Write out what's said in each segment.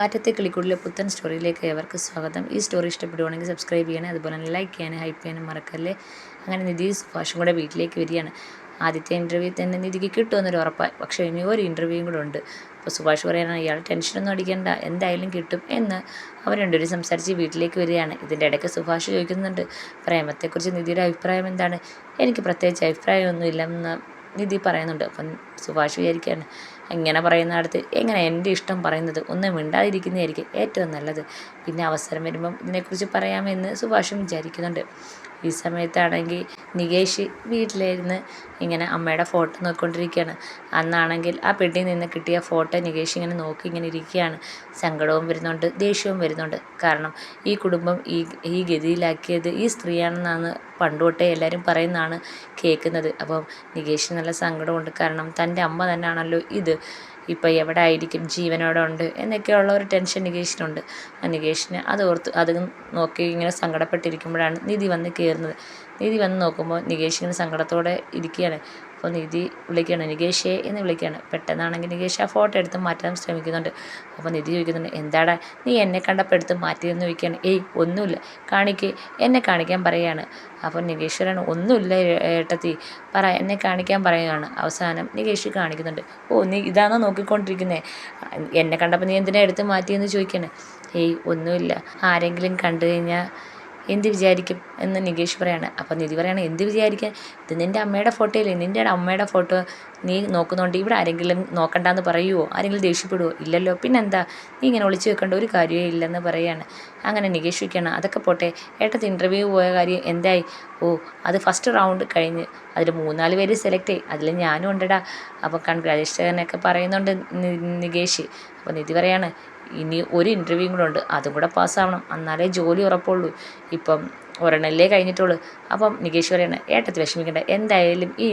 കാറ്റത്തെ കിളിക്കൂടിലെ പുത്തൻ സ്റ്റോറിയിലേക്ക് ഏവർക്ക് സ്വാഗതം. ഈ സ്റ്റോറി ഇഷ്ടപ്പെടുവാണെങ്കിൽ സബ്സ്ക്രൈബ് ചെയ്യണേ, അതുപോലെ തന്നെ ലൈക്ക് ചെയ്യാനും ഹൈപ്പ് ചെയ്യാനും മറക്കല്ലേ. അങ്ങനെ നിധി സുഭാഷും കൂടെ വീട്ടിലേക്ക് വരികയാണ്. ആദ്യത്തെ ഇൻ്റർവ്യൂ തന്നെ നിധിക്ക് കിട്ടുമെന്നൊരു ഉറപ്പായി. പക്ഷേ ഇനി ഒരു ഇൻ്റർവ്യൂവും കൂടെ ഉണ്ട്. അപ്പോൾ സുഭാഷ് പറയാനാണ് ഇയാൾ ടെൻഷനൊന്നും അടിക്കേണ്ട, എന്തായാലും കിട്ടും എന്ന് അവർ രണ്ടുപേരും സംസാരിച്ച് വീട്ടിലേക്ക് വരികയാണ്. ഇതിൻ്റെ ഇടയ്ക്ക് സുഭാഷ് ചോദിക്കുന്നുണ്ട്, പ്രേമത്തെക്കുറിച്ച് നിധിയുടെ അഭിപ്രായം എന്താണ്? എനിക്ക് പ്രത്യേകിച്ച് അഭിപ്രായമൊന്നും ഇല്ലെന്ന് നിധി പറയുന്നുണ്ട്. അപ്പം സുഭാഷ് വിചാരിക്കുകയാണ്, ഇങ്ങനെ പറയുന്നിടത്ത് എങ്ങനെ എൻ്റെ ഇഷ്ടം പറയുന്നത്, ഒന്നും മിണ്ടാതിരിക്കുന്നതായിരിക്കും ഏറ്റവും നല്ലത്. പിന്നെ അവസരം വരുമ്പം ഇതിനെക്കുറിച്ച് പറയാമെന്ന് സുഭാഷും വിചാരിക്കുന്നുണ്ട്. ഈ സമയത്താണെങ്കിൽ നികേഷ് വീട്ടിലിരുന്ന് ഇങ്ങനെ അമ്മയുടെ ഫോട്ടോ നോക്കിക്കൊണ്ടിരിക്കുകയാണ്. അന്നാണെങ്കിൽ ആ പെട്ടിയിൽ നിന്ന് കിട്ടിയ ഫോട്ടോ നികേഷ് ഇങ്ങനെ നോക്കി ഇങ്ങനെ ഇരിക്കുകയാണ്. സങ്കടവും വരുന്നുണ്ട്, ദേഷ്യവും വരുന്നുണ്ട്. കാരണം ഈ കുടുംബം ഈ ഗതിയിലാക്കിയത് ഈ സ്ത്രീയാണെന്നാണ് പണ്ട് തൊട്ടേ എല്ലാവരും പറയുന്നതാണ് കേൾക്കുന്നത്. അപ്പം നികേഷിന് നല്ല സങ്കടമുണ്ട്. കാരണം തൻ്റെ അമ്മ തന്നെയാണല്ലോ ഇത്, ഇപ്പം എവിടെ ആയിരിക്കും, ജീവനോടെ ഉണ്ട് എന്നൊക്കെയുള്ള ഒരു ടെൻഷൻ നികേഷിനുണ്ട്. നികേഷിന് അത് ഓർത്ത് അത് നോക്കി ഇങ്ങനെ സങ്കടപ്പെട്ടിരിക്കുമ്പോഴാണ് നിധി വന്ന് കയറുന്നത്. നിധി വന്ന് നോക്കുമ്പോൾ നികേഷ് ഇങ്ങനെ സങ്കടത്തോടെ ഇരിക്കുകയാണ്. അപ്പോൾ നിധി വിളിക്കുകയാണ്, നികേഷേ എന്ന് വിളിക്കുകയാണ്. പെട്ടെന്നാണെങ്കിൽ നികേഷ് ആ ഫോട്ടോ എടുത്ത് മാറ്റാൻ ശ്രമിക്കുന്നുണ്ട്. അപ്പോൾ നിധി ചോദിക്കുന്നുണ്ട്, എന്താടാ നീ എന്നെ കണ്ടപ്പോൾ എടുത്ത് മാറ്റിയെന്ന് ചോദിക്കുകയാണ്. ഏയ് ഒന്നുമില്ല, എന്നെ കാണിക്കാൻ പറയുകയാണ്. അപ്പോൾ നികേശ്വരാണ്, ഒന്നുമില്ല ഏട്ടത്തി, പറ, എന്നെ കാണിക്കാൻ പറയുകയാണ്. അവസാനം നികേഷ് കാണിക്കുന്നുണ്ട്. ഓ, നീ ഇതാണോ നോക്കിക്കൊണ്ടിരിക്കുന്നത്? എന്നെ കണ്ടപ്പോൾ നീ എന്തിനാ എടുത്ത് മാറ്റിയെന്ന് ചോദിക്കുകയാണ്. ഏയ് ഒന്നുമില്ല, ആരെങ്കിലും കണ്ടു കഴിഞ്ഞാൽ എന്ത് വിചാരിക്കും എന്ന് നികേഷ് പറയാണ്. അപ്പോൾ നിധി പറയാണ്, എന്ത് വിചാരിക്കാൻ, ഇത് നിൻ്റെ അമ്മയുടെ ഫോട്ടോ അല്ലേ, നിൻ്റെ അമ്മയുടെ ഫോട്ടോ നീ നോക്കുന്നുണ്ട്, ഇവിടെ ആരെങ്കിലും നോക്കണ്ടെന്ന് പറയുമോ, ആരെങ്കിലും ദേഷ്യപ്പെടുമോ? ഇല്ലല്ലോ, പിന്നെന്താ, നീ ഇങ്ങനെ ഒളിച്ചു വെക്കേണ്ട ഒരു കാര്യമേ ഇല്ലെന്ന് പറയാണ്. അങ്ങനെ നികേഷ് വയ്ക്കണം, അതൊക്കെ പോട്ടെ, ഏട്ടത്തി ഇൻ്റർവ്യൂ പോയ കാര്യം എന്തായി? ഓ, അത് ഫസ്റ്റ് റൗണ്ട് കഴിഞ്ഞ് അതിൽ 3-4 പേര് സെലക്ട് ആയി, അതിൽ ഞാനും ഉണ്ടടാ. അപ്പോൾ കൺഗ്രാജുലേഷനൊക്കെ പറയുന്നുണ്ട് നികേഷ്. അപ്പോൾ നിധി പറയാണ്, ഇനി ഒരു ഇൻ്റർവ്യൂ കൂടെ ഉണ്ട്, അതും കൂടെ പാസ്സാവണം, എന്നാലേ ജോലി ഉറപ്പുള്ളൂ. ഇപ്പം ഒരെണ്ണല്ലേ കഴിഞ്ഞിട്ടുള്ളൂ. അപ്പം നികേഷ് പറയാണ്, ഏട്ടത്തി വിഷമിക്കണ്ട, എന്തായാലും ഈ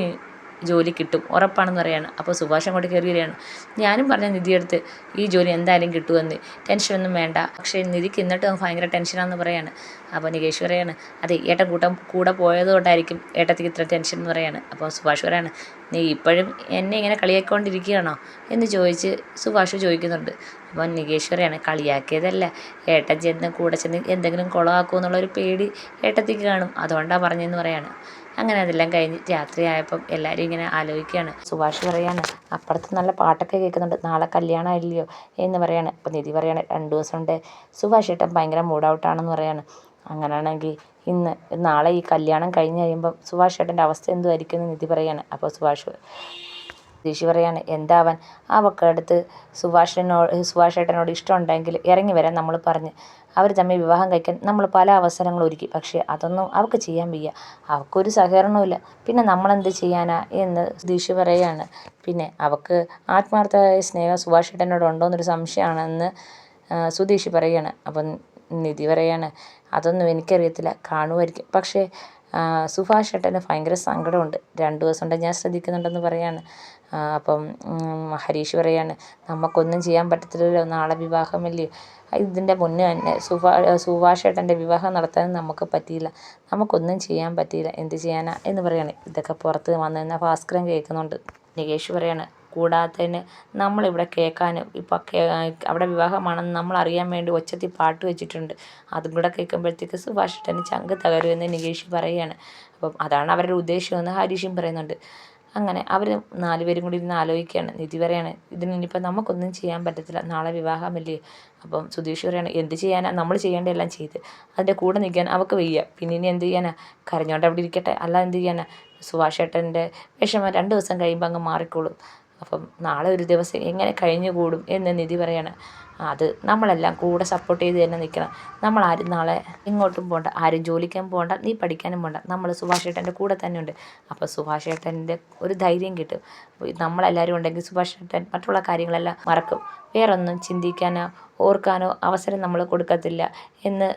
ജോലി കിട്ടും, ഉറപ്പാണെന്ന് പറയാണ്. അപ്പോൾ സുഭാഷ് അങ്ങോട്ട് കയറി വരികയാണ്. ഞാനും പറഞ്ഞ നിധിയെടുത്ത് ഈ ജോലി എന്തായാലും കിട്ടുമെന്ന്, ടെൻഷനൊന്നും വേണ്ട. പക്ഷേ നിധിക്ക് എന്നിട്ട് ഭയങ്കര ടെൻഷനാണെന്ന് പറയാണ്. അപ്പോൾ നികേഷ് പറയാണ്, അതെ ഏട്ടൻ കൂടെ പോയതുകൊണ്ടായിരിക്കും ഏട്ടത്തിക്ക് ഇത്ര ടെൻഷൻ എന്ന് പറയാണ്. അപ്പോൾ സുഭാഷ് പറയാണ്, നീ ഇപ്പോഴും എന്നെ ഇങ്ങനെ കളിയാക്കിക്കൊണ്ടിരിക്കുകയാണോ എന്ന് ചോദിച്ച് സുഭാഷ് ചോദിക്കുന്നുണ്ട്. അപ്പോൾ നികേഷ് പറയാണ്, കളിയാക്കിയതല്ല, ഏട്ടൻ കൂടെ ചെന്ന് എന്തെങ്കിലും കുളമാക്കുമോ എന്നുള്ളൊരു പേടി ഏട്ടത്തിക്ക് കാണും, അതുകൊണ്ടാണ് പറഞ്ഞതെന്ന് പറയാണ്. അങ്ങനെ അതെല്ലാം കഴിഞ്ഞ് രാത്രിയായപ്പം എല്ലാവരും ഇങ്ങനെ ആലോചിക്കുകയാണ്. സുഭാഷ് പറയാണ്, അപ്പുറത്ത് നല്ല പാട്ടൊക്കെ കേൾക്കുന്നുണ്ട്, നാളെ കല്യാണം ഇല്ലയോ എന്ന് പറയാണ്. അപ്പോൾ നിധി പറയാണ്, 2 ദിവസം ഉണ്ട്, സുഭാഷ് ഏട്ടൻ ഭയങ്കര മൂഡ് ഔട്ടാണെന്ന് പറയാണ്. അങ്ങനെയാണെങ്കിൽ നാളെ ഈ കല്യാണം കഴിഞ്ഞ് കഴിയുമ്പം സുഭാഷ് ഏട്ടൻ്റെ അവസ്ഥ എന്തുമായിരിക്കും എന്ന് നിധി പറയാണ്. അപ്പോൾ ഋഷി പറയാണ്, എന്താവാൻ, അവക്കടുത്ത് സുഭാഷ് ഏട്ടനോട് ഇഷ്ടമുണ്ടെങ്കിൽ ഇറങ്ങി വരാൻ നമ്മൾ പറഞ്ഞ് അവർ തമ്മിൽ വിവാഹം കഴിക്കാൻ നമ്മൾ പല അവസരങ്ങൾ ഒരുക്കി. പക്ഷേ അതൊന്നും അവൾക്ക് ചെയ്യാൻ വയ്യ, അവൾക്കൊരു സഹകരണവുമില്ല, പിന്നെ നമ്മളെന്ത് ചെയ്യാനാ എന്ന് ഋഷി പറയുകയാണ്. പിന്നെ അവൾക്ക് ആത്മാർത്ഥമായ സ്നേഹം സുഭാഷ് ഏട്ടനോട് ഉണ്ടോയെന്നൊരു സംശയമാണെന്ന് സുധീഷ് പറയുകയാണ്. അപ്പം നിധി പറയാണ്, അതൊന്നും എനിക്കറിയത്തില്ല, കാണുമായിരിക്കും, പക്ഷേ സുഭാഷ് ഏട്ടന് ഭയങ്കര സങ്കടമുണ്ട്, 2 ദിവസം കൊണ്ട് ഞാൻ ശ്രദ്ധിക്കുന്നുണ്ടെന്ന് പറയാണ്. അപ്പം ഹരീഷ് പറയാണ്, നമുക്കൊന്നും ചെയ്യാൻ പറ്റത്തില്ലല്ലോ, നാളെ വിവാഹമല്ലേ, ഇതിൻ്റെ മുന്നേ തന്നെ സുഭാഷ് ഏട്ടൻ്റെ വിവാഹം നടത്താനും നമുക്ക് പറ്റിയില്ല, നമുക്കൊന്നും ചെയ്യാൻ പറ്റിയില്ല, എന്ത് ചെയ്യാനാ എന്ന് പറയാണ്. ഇതൊക്കെ പുറത്ത് വന്നിരുന്ന ഭാസ്കരൻ കേൾക്കുന്നുണ്ട്. നികേഷ് പറയാണ്, കൂടാത്തതിന് നമ്മളിവിടെ കേൾക്കാനും ഇപ്പം അവിടെ വിവാഹമാണെന്ന് നമ്മൾ അറിയാൻ വേണ്ടി ഒച്ചത്തിൽ പാട്ട് വെച്ചിട്ടുണ്ട്, അതും കൂടെ കേൾക്കുമ്പോഴത്തേക്ക് സുഭാഷ് ഏട്ടന് ചങ്ക് തകരുമെന്ന് നികേഷ് പറയുകയാണ്. അപ്പം അതാണ് അവരുടെ ഉദ്ദേശമെന്ന് ഹരീഷും പറയുന്നുണ്ട്. അങ്ങനെ അവർ 4 പേരും കൂടി ഇരുന്ന് ആലോചിക്കുകയാണ്. നിധി പറയാണ്, ഇതിനിപ്പോൾ നമുക്കൊന്നും ചെയ്യാൻ പറ്റത്തില്ല, നാളെ വിവാഹമല്ലേ. അപ്പം സുധീഷ് പറയാണ്, എന്ത് ചെയ്യാനാ, നമ്മൾ ചെയ്യേണ്ട എല്ലാം ചെയ്ത്, അതിൻ്റെ കൂടെ നിൽക്കാൻ അവൾക്ക് വയ്യ, പിന്നെ ഇനി എന്ത് ചെയ്യാനാ, കരഞ്ഞോണ്ട് അവിടെ ഇരിക്കട്ടെ, അല്ല എന്ത് ചെയ്യാനാ, സുഭാഷ് ഏട്ടൻ്റെ വിഷമം 2 ദിവസം കഴിയുമ്പോൾ അങ്ങ് മാറിക്കോളും, അപ്പം നാളെ ഒരു ദിവസം എങ്ങനെ കഴിഞ്ഞു കൂടും എന്ന് നിധി പറയാണ്. അത് നമ്മളെല്ലാം കൂടെ സപ്പോർട്ട് ചെയ്ത് തന്നെ നിൽക്കണം, നമ്മളാരും നാളെ ഇങ്ങോട്ടും പോകണ്ട, ആരും ജോലിക്കാൻ പോകണ്ട, നീ പഠിക്കാനും പോകണ്ട, നമ്മൾ സുഭാഷ് ഏട്ടൻ്റെ കൂടെ തന്നെ ഉണ്ട്. അപ്പോൾ സുഭാഷ് ഏട്ടൻ്റെ ഒരു ധൈര്യം കിട്ടും, നമ്മളെല്ലാവരും ഉണ്ടെങ്കിൽ സുഭാഷ് ഏട്ടൻ മറ്റുള്ള കാര്യങ്ങളെല്ലാം മറക്കും, വേറൊന്നും ചിന്തിക്കാനോ ഓർക്കാനോ അവസരം നമ്മൾ കൊടുക്കത്തില്ല എന്ന്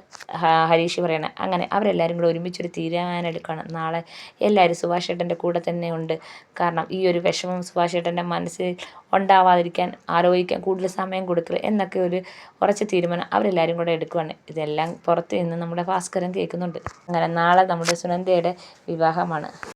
ഹരീഷ് പറയണം. അങ്ങനെ അവരെല്ലാവരും കൂടെ ഒരുമിച്ചൊരു തീരുമാനം എടുക്കണം, നാളെ എല്ലാവരും സുഭാഷ് ഏട്ടൻ്റെ കൂടെ തന്നെ ഉണ്ട്. കാരണം ഈ ഒരു വിഷമം സുഭാഷ് ഏട്ടൻ്റെ മനസ്സിൽ ഉണ്ടാവാതിരിക്കാൻ ആലോചിക്കാൻ കൂടുതൽ സമയം കൊടുക്കുക എന്നൊക്കെ ഒരു ഉറച്ച തീരുമാനം അവരെല്ലാവരും കൂടെ എടുക്കുവാണ്. ഇതെല്ലാം പുറത്ത് നിന്ന് നമ്മുടെ ഭാസ്കരൻ കേൾക്കുന്നുണ്ട്. അങ്ങനെ നാളെ നമ്മുടെ സുനന്ദയുടെ വിവാഹമാണ്.